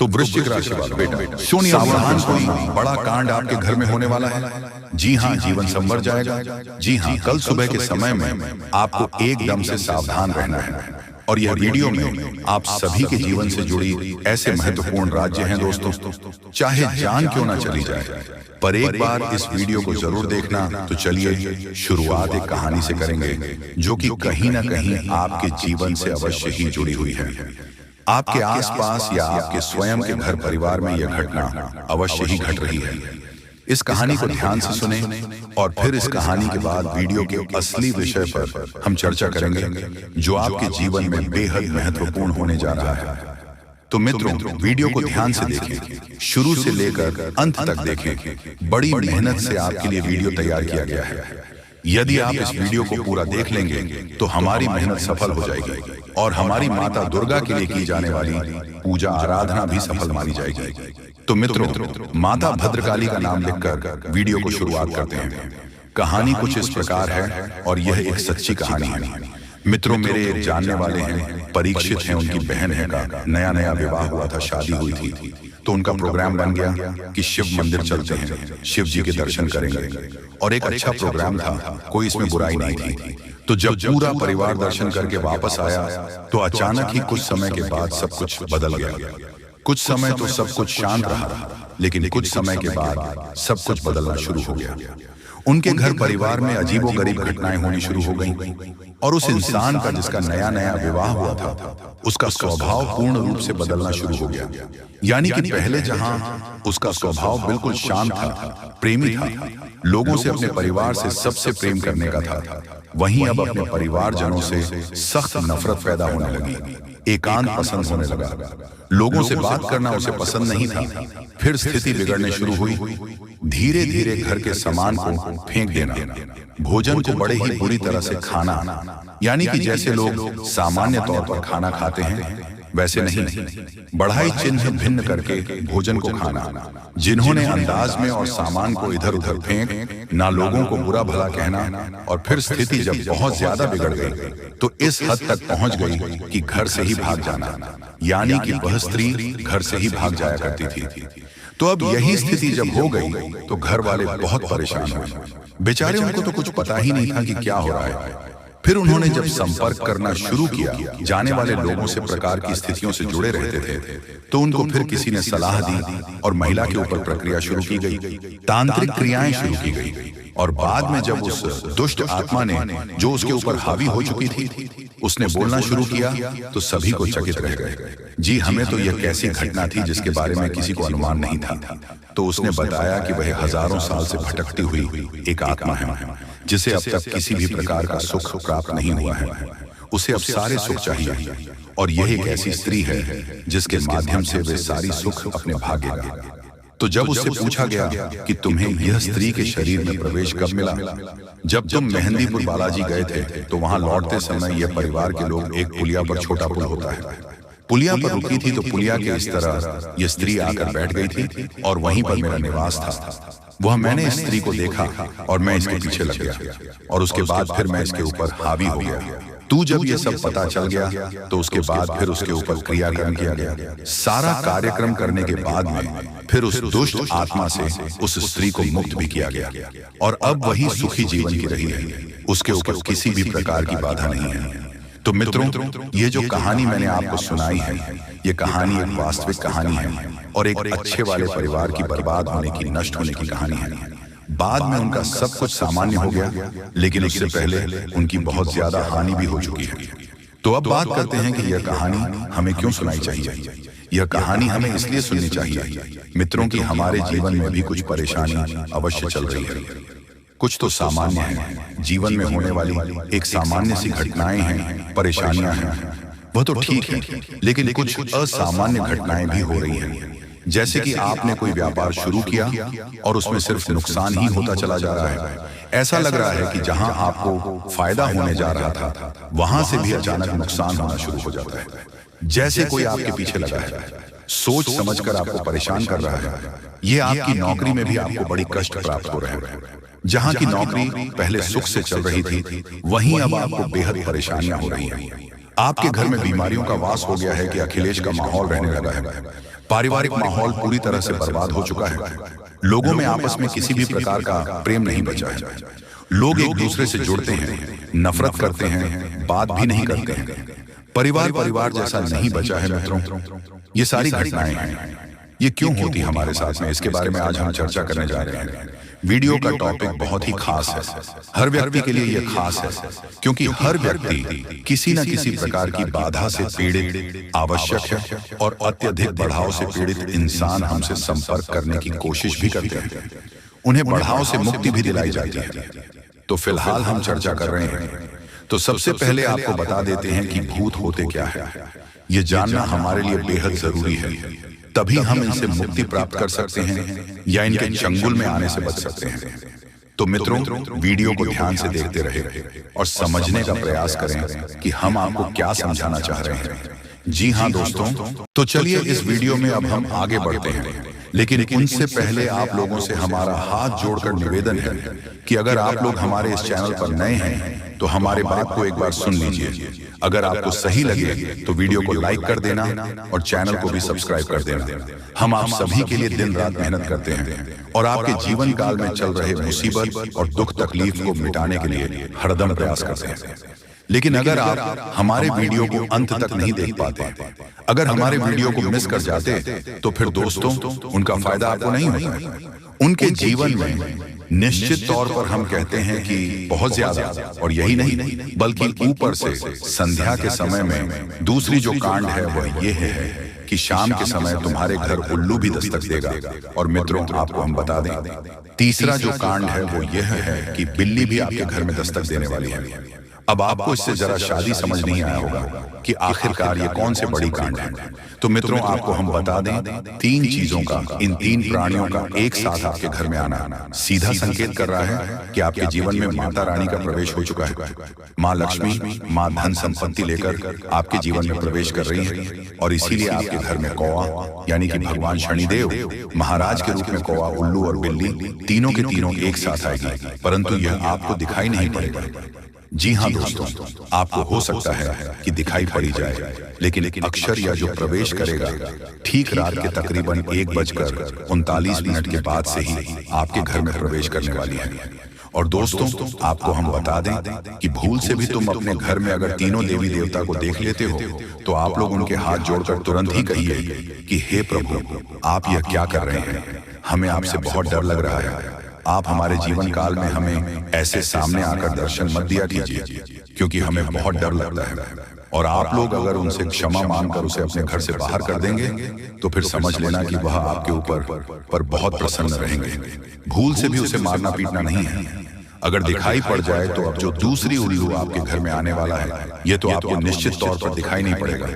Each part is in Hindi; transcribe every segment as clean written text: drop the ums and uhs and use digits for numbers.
तो वृश्चिक राशि वाला बेटा सुनिए, सावधान, कोई बड़ा कांड आपके घर में होने वाला है। जी हाँ, जीवन संवर जाएगा। जी हाँ, कल सुबह के समय में आपको एकदम से सावधान रहना है। और यह वीडियो में आप सभी के जीवन से जुड़ी ऐसे महत्वपूर्ण राज्य हैं दोस्तों, चाहे जान क्यों ना चली जाए, पर एक बार इस वीडियो को जरूर देखना। तो चलिए शुरुआत एक कहानी से करेंगे जो कि कहीं ना कहीं आपके जीवन से अवश्य ही जुड़ी हुई है। आपके आसपास या आपके स्वयं के घर परिवार में यह घटना अवश्य ही घट रही है। इस कहानी को ध्यान से सुने और फिर इस कहानी के बाद वीडियो के असली विषय पर हम चर्चा करेंगे जो आपके जीवन में बेहद महत्वपूर्ण होने जा रहा है। तो मित्रों, वीडियो को ध्यान से देखें, शुरू से लेकर अंत तक देखें। बड़ी मेहनत से आपके लिए वीडियो तैयार किया गया है। यदि आप इस वीडियो को पूरा देख लेंगे तो हमारी मेहनत सफल हो जाएगी और हमारी माता दुर्गा के लिए की जाने वाली पूजा आराधना भी सफल मानी जाएगी। तो मित्रों, माता भद्रकाली का नाम लिखकर वीडियो को शुरुआत करते हैं। कहानी कुछ इस प्रकार है और यह एक सच्ची कहानी है। मित्रों, मेरे एक जानने वाले हैं, परीक्षित हैं, उनकी बहन है का नया नया विवाह हुआ था, शादी हुई थी। तो उनका प्रोग्राम बन गया कि शिव मंदिर चलते हैं, शिव जी के दर्शन करेंगे। और एक अच्छा प्रोग्राम था, कोई इसमें बुराई नहीं थी। तो जब पूरा परिवार दर्शन करके वापस आया तो अचानक ही कुछ समय के बाद सब कुछ बदल गया। कुछ समय तो सब कुछ शांत रहा, लेकिन कुछ समय के बाद सब कुछ बदलना शुरू हो गया। उनके घर परिवार में अजीबोगरीब घटनाएं होनी शुरू हो गईं और उस इंसान का जिसका नया नया विवाह हुआ था, उसका स्वभाव पूर्ण रूप से बदलना शुरू हो गया। यानी कि पहले जहां उसका स्वभाव बिल्कुल शांत था, प्रेमी था, लोगों से, अपने परिवार से सबसे प्रेम करने का था, वहीं अब अपने परिवारजनों से सख्त नफरत पैदा होने लगी। एकांत पसंद होने लगा, लोगों से बात करना उसे पसंद नहीं था। फिर स्थिति बिगड़ने शुरू हुई। धीरे धीरे घर के सामान को फेंक देना, भोजन को बड़े ही बुरी तरह से खाना, यानी कि जैसे लोग सामान्य तौर पर खाना खाते हैं वैसे नहीं, बढ़ाई चिन्ह भिन्न करके भोजन को खाना, जिन्होंने अंदाज में और सामान को इधर उधर फेंक, ना लोगों को बुरा भला कहना। और फिर स्थिति जब बहुत ज्यादा बिगड़ गई तो इस हद तक पहुंच गई कि घर से ही भाग जाना, यानी कि वह स्त्री घर से ही भाग जाया करती थी। तो अब यही स्थिति जब हो गई तो घर वाले बहुत परेशान हुए। बेचारे, उनको तो कुछ पता ही नहीं था कि क्या हो रहा है। फिर उन्होंने जब संपर्क करना शुरू किया जाने वाले लोगों से, प्रकार की स्थितियों से जुड़े रहते थे, तो उनको फिर किसी ने सलाह दी और महिला के ऊपर प्रक्रिया शुरू की गई, तांत्रिक क्रियाएं शुरू की गई। और बाद में जब उस दुष्ट आत्मा ने, जो उसके ऊपर हावी हो चुकी थी, उसने बोलना शुरू किया तो सभी को चकित रह गए। जी, हमें तो यह कैसी घटना थी जिसके बारे में किसी को अनुमान नहीं था। तो उसने बताया कि वह हजारों साल से भटकती हुई एक आत्मा है, जिसे अब तक किसी भी प्रकार का सुख प्राप्त नहीं हुआ है। उसे अब सारे सुख चाहिए और यह एक ऐसी स्त्री है जिसके माध्यम से वे सारी सुख अपने भागेगा। तो जब उससे पूछा गया कि तुम्हें यह स्त्री के शरीर में प्रवेश कब मिला, जब तुम मेहंदीपुर बालाजी गए थे तो वहां लौटते समय यह परिवार के लोग एक पुलिया पर, छोटा पुल होता है, पुलिया पर रुकी थी। तो पुलिया के इस तरह यह स्त्री आकर बैठ गई थी और वहीं पर मेरा निवास था। वह मैंने इस स्त्री को देखा और मैं इसके पीछे लग गया और उसके बाद फिर मैं इसके ऊपर हावी हो गया। तू जब ये सब पता चल गया तो उसके बाद फिर उसके ऊपर क्रियाक्रम किया गया। सारा कार्यक्रम करने के बाद में फिर उस दुष्ट आत्मा से उस स्त्री को मुक्त भी किया गया और अब वही सुखी जीवन की रही है। उसके ऊपर किसी भी प्रकार की बाधा नहीं है। तो मित्रों, ये जो कहानी मैंने आपको सुनाई है, ये कहानी एक वास्तविक कहानी है और एक अच्छे वाले परिवार की बर्बाद होने की, नष्ट होने की कहानी है। बाद में उनका सब कुछ सामान्य हो गया, लेकिन उससे पहले उनकी बहुत ज्यादा हानि भी हो चुकी है। तो अब बात करते हैं कि यह कहानी हमें क्यों सुनाई चाहिए। यह कहानी हमें इसलिए सुननी चाहिए मित्रों कि हमारे जीवन में भी कुछ परेशानी अवश्य चल रही है। कुछ तो सामान्य है, जीवन में होने वाली एक सामान्य सी घटनाएं हैं, परेशानियां हैं, वह तो ठीक है, लेकिन कुछ असामान्य घटनाएं भी हो रही हैं। जैसे कि आपने कोई व्यापार शुरू किया और उसमें सिर्फ नुकसान ही होता चला जा रहा है। ऐसा लग रहा है कि जहां आपको फायदा होने जा रहा था, वहां से भी अचानक नुकसान होना शुरू हो जाता है। जैसे कोई आपके पीछे लगा है, सोच समझकर आपको परेशान कर रहा है। ये आपकी नौकरी में भी आपको बड़ी कष्ट प्राप्त हो रहे हैं। जहां की नौकरी पहले सुख से चल रही थी, वहीं अब आपको बेहद परेशानियां हो रही हैं। आपके घर में बीमारियों का वास हो गया है कि अखिलेश का माहौल रहने लगा है। पारिवारिक माहौल पूरी तरह से बर्बाद हो चुका है। लोगों में आपस में किसी भी प्रकार का प्रेम नहीं बचा है। लोग एक दूसरे से जुड़ते हैं, नफरत करते हैं, बात भी नहीं करते हैं। परिवार जैसा नहीं बचा है मित्रों। ये सारी घटनाएं हैं, ये क्यों होती हमारे साथ में, इसके बारे में आज हम चर्चा करने जा रहे हैं। वीडियो का टॉपिक बहुत ही खास है, हर व्यक्ति के लिए यह खास है, क्योंकि हर व्यक्ति किसी न किसी प्रकार की बाधा से पीड़ित आवश्यक है, और अत्यधिक बढ़ाव से पीड़ित इंसान हमसे संपर्क करने की कोशिश भी करते हैं। उन्हें बढ़ाव से मुक्ति भी दिलाई जाती है। तो फिलहाल हम चर्चा कर रहे हैं। तो सबसे पहले आपको बता देते हैं कि भूत होते क्या है। ये जानना हमारे लिए बेहद जरूरी है, तभी हम इनसे मुक्ति प्राप्त कर सकते हैं या इनके चंगुल में आने से बच सकते हैं। तो मित्रों, वीडियो को ध्यान से देखते रहे और समझने का प्रयास करें कि हम आपको क्या समझाना चाह रहे हैं। जी हाँ दोस्तों, तो चलिए इस वीडियो में अब हम आगे बढ़ते हैं। लेकिन उनसे पहले आप लोगों से हमारा हाथ जोड़कर निवेदन है कि अगर आप लोग हमारे इस चैनल पर नए हैं तो हमारे बात को एक बार सुन लीजिए। अगर आपको सही लगे तो वीडियो को लाइक कर देना और चैनल को भी सब्सक्राइब कर देना। हम आप सभी के लिए दिन रात मेहनत करते हैं और आपके जीवन काल में चल रहे मुसीबत और दुख तकलीफ को मिटाने के लिए हरदम प्रयास करते हैं। लेकिन अगर आप हमारे वीडियो को अंत तक नहीं देख पाते, अगर हमारे वीडियो को मिस कर जाते, तो फिर दोस्तों उनका फायदा आपको नहीं होता। उनके जीवन में निश्चित तौर पर हम कहते हैं कि बहुत ज्यादा, और यही नहीं बल्कि ऊपर से संध्या के समय में दूसरी जो कांड है वह ये है कि शाम के समय तुम्हारे घर उल्लू भी दस्तक देगा। और मित्रों, आपको हम बता दें, तीसरा जो कांड है वो यह है कि बिल्ली भी आपके घर में दस्तक देने वाली है। अब आपको इससे जरा शादी समझ नहीं आया होगा कि आखिरकार ये कौन से बड़ी कांड है। तो मित्रों, आपको हम बता दें, 3 चीजों का, इन 3 प्राणियों का एक साथ आपके घर में आना सीधा संकेत कर रहा है कि आपके जीवन में माता रानी का प्रवेश हो चुका है। माँ लक्ष्मी, माँ धन संपत्ति लेकर आपके जीवन में प्रवेश कर रही है। और इसीलिए आपके घर में कौवा यानी कि भगवान शनिदेव महाराज के रूप में कौवा, उल्लू और बिल्ली तीनों के तीनों एक साथ आएगी, परंतु यह आपको दिखाई नहीं पड़ेगा। जी हाँ दोस्तों, आपको हो सकता है कि दिखाई पड़ी जाए, लेकिन अक्षर या जो प्रवेश करेगा ठीक रात के तकरीबन 1:39 के बाद से ही आपके घर में प्रवेश करने वाली है। और दोस्तों, आपको हम बता दें कि भूल से भी तुम अपने घर में अगर तीनों देवी देवता को देख लेते हो तो आप लोग उनके हाथ जोड़कर तुरंत ही कहिए कि हे प्रभु, आप यह क्या कर रहे हैं, हमें आपसे बहुत डर लग रहा है। आप हमारे जीवन काल में हमें ऐसे सामने आकर दर्शन मत दिया कीजिए, क्योंकि हमें बहुत डर लगता है। और आप लोग अगर उनसे क्षमा मांगकर उसे अपने घर से बाहर कर देंगे तो फिर समझ लेना कि वह आपके ऊपर बहुत प्रसन्न रहेंगे। भूल से भी उसे मारना पीटना नहीं है। अगर दिखाई पड़ जाए तो अब जो दूसरी उल्लू आपके घर में आने वाला है, ये तो आपको निश्चित तौर पर दिखाई नहीं पड़ेगा,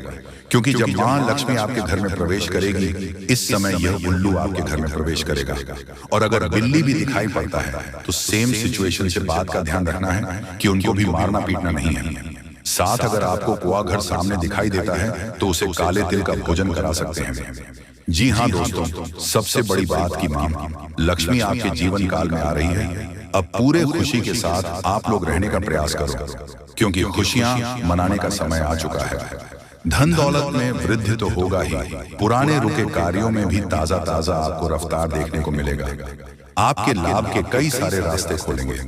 क्योंकि जब मां लक्ष्मी आपके घर में प्रवेश करेगी, इस समय यह उल्लू आपके घर में प्रवेश करेगा। और अगर बिल्ली भी दिखाई पड़ता है तो सेम सिचुएशन से बात का ध्यान रखना है कि उनको भी मारना पीटना नहीं है। साथ अगर आपको कुआ घर सामने दिखाई देता है तो उसे काले तिल का भोजन करा सकते हैं। जी हाँ दोस्तों, सबसे बड़ी बात की मां लक्ष्मी आपके जीवन काल में आ रही है। अब पूरे खुशी के साथ आप लोग रहने का प्रयास करो, क्योंकि खुशियां मनाने का समय आ चुका है। धन दौलत में वृद्धि तो होगा ही, पुराने रुके कार्यों में भी ताजा ताजा आपको रफ्तार देखने को मिलेगा। आपके लाभ के कई सारे रास्ते खोलेंगे।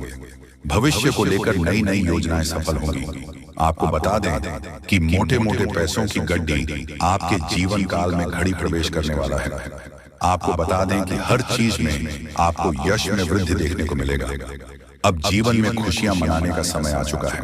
भविष्य को लेकर नई नई योजनाएं सफल होंगी। आपको बता दें कि मोटे मोटे पैसों की गड्डी आपके जीवन काल में घड़ी प्रवेश करने वाला है। आपको बता दें कि हर चीज में आपको यश में वृद्धि देखने को मिलेगा। अब जीवन में खुशियां मनाने का समय आ चुका है।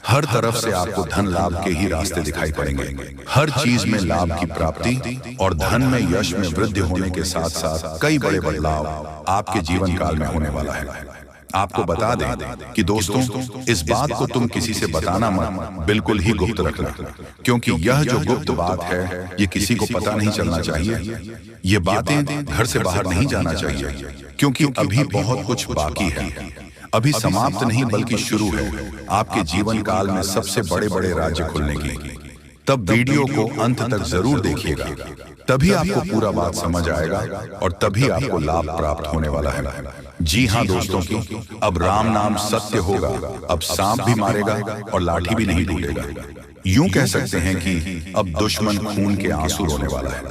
हर तरफ से आपको धन लाभ के ही रास्ते दिखाई पड़ेंगे। हर चीज में लाभ की प्राप्ति और धन में यश में वृद्धि होने के साथ साथ कई बड़े बदलाव आपके जीवन काल में होने वाला है। आपको बता दें कि दोस्तों, इस बात को तुम किसी से बताना मत, बिल्कुल ही गुप्त रखना, क्योंकि यह जो गुप्त बात है ये किसी को पता नहीं चलना चाहिए। ये बातें घर से बाहर नहीं जाना चाहिए, क्योंकि अभी बहुत कुछ बाकी है। अभी समाप्त नहीं बल्कि शुरू है आपके जीवन काल में सबसे बड़े बड़े राज्य खुलने की। तब वीडियो को अंत तक जरूर देखिएगा, तभी आपको पूरा बात समझ आएगा और तभी आपको लाभ प्राप्त होने वाला है। जी हाँ दोस्तों की, अब राम नाम सत्य होगा। अब सांप भी मारेगा और लाठी भी नहीं टूटेगा। यूं कह सकते हैं कि अब दुश्मन खून के आंसू रोने वाला है।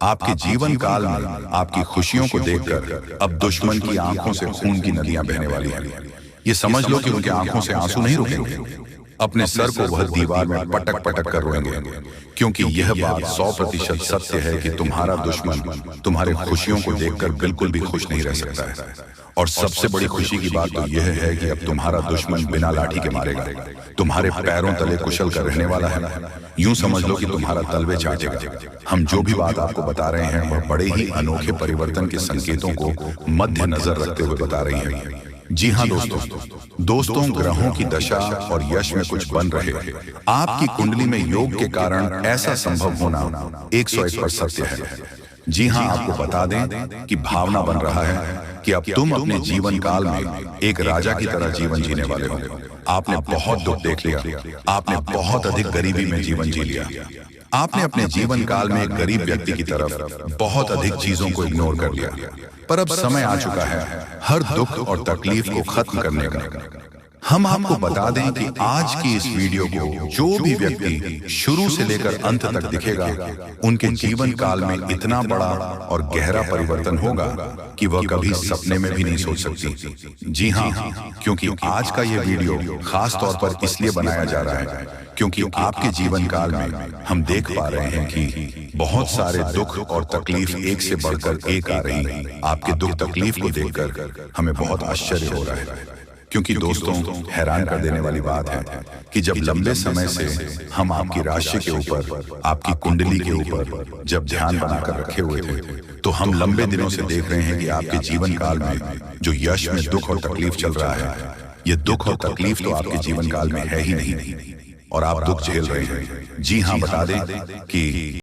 आपके जीवन काल में आपकी खुशियों को देखकर अब दुश्मन की आंखों से खून की नदियां बहने वाली हैं। ये समझ लो कि उनके आंखों से आंसू नहीं रुकेंगे। अपने सर को वह दीवार में पटक पटक कर रोएंगे, क्योंकि यह बात 100% सत्य है कि तुम्हारा दुश्मन तुम्हारे खुशियों को देखकर बिल्कुल भी खुश नहीं रह सकता है। और सबसे बड़ी खुशी की बात तो यह है कि अब तुम्हारा दुश्मन बिना लाठी के मारेगा, तुम्हारे पैरों तले कुशल कर रहने वाला है। यूं समझ लो कि तुम्हारा तलवे चाटेगा। हम जो भी बात आपको बता रहे हैं वह बड़े ही अनोखे परिवर्तन के संकेतों को मद्देनजर रखते हुए बता रही है। जी हाँ दोस्तों, ग्रहों की दशा और यश में कुछ बन रहे आपकी कुंडली में योग के कारण ऐसा संभव होना 101% सत्य है। जी हाँ, आपको बता दें कि भावना बन रहा है कि अब तुम अपने जीवन काल में एक राजा की तरह जीवन जीने वाले हो। आपने बहुत दुख देख लिया, आपने बहुत अधिक गरीबी में जीवन जी लिया, आपने अपने जीवन काल में एक गरीब व्यक्ति की तरफ बहुत अधिक चीजों को इग्नोर कर लिया। पर अब समय आ चुका है हर दुख और तकलीफ को खत्म करने का। हम आपको बता दें कि आज की इस वीडियो को जो भी व्यक्ति शुरू से लेकर अंत तक दिखेगा, उनके जीवन काल में इतना बड़ा और गहरा परिवर्तन होगा कि वह कभी सपने में भी नहीं सोच सकती। जी हाँ, क्योंकि आज का ये वीडियो खास तौर पर इसलिए बनाया जा रहा है क्योंकि आपके जीवन काल में हम देख पा रहे हैं कि बहुत सारे दुख और तकलीफ एक से बढ़कर एक आ रही है। आपके दुख तकलीफ को देखकर हमें बहुत आश्चर्य हो रहा है, क्योंकि दोस्तों, हैरान कर देने वाली बात है कि जब लंबे समय से हम आपकी राशि के ऊपर, आपकी कुंडली के ऊपर जब ध्यान बनाकर रखे हुए थे, तो हम लंबे दिनों से देख रहे हैं कि आपके जीवन काल में जो यश में दुख और तकलीफ चल रहा है, ये दुख और तकलीफ तो आपके जीवन काल में है ही नहीं और आप दुख झेल रहे हैं। जी हाँ, बता दें कि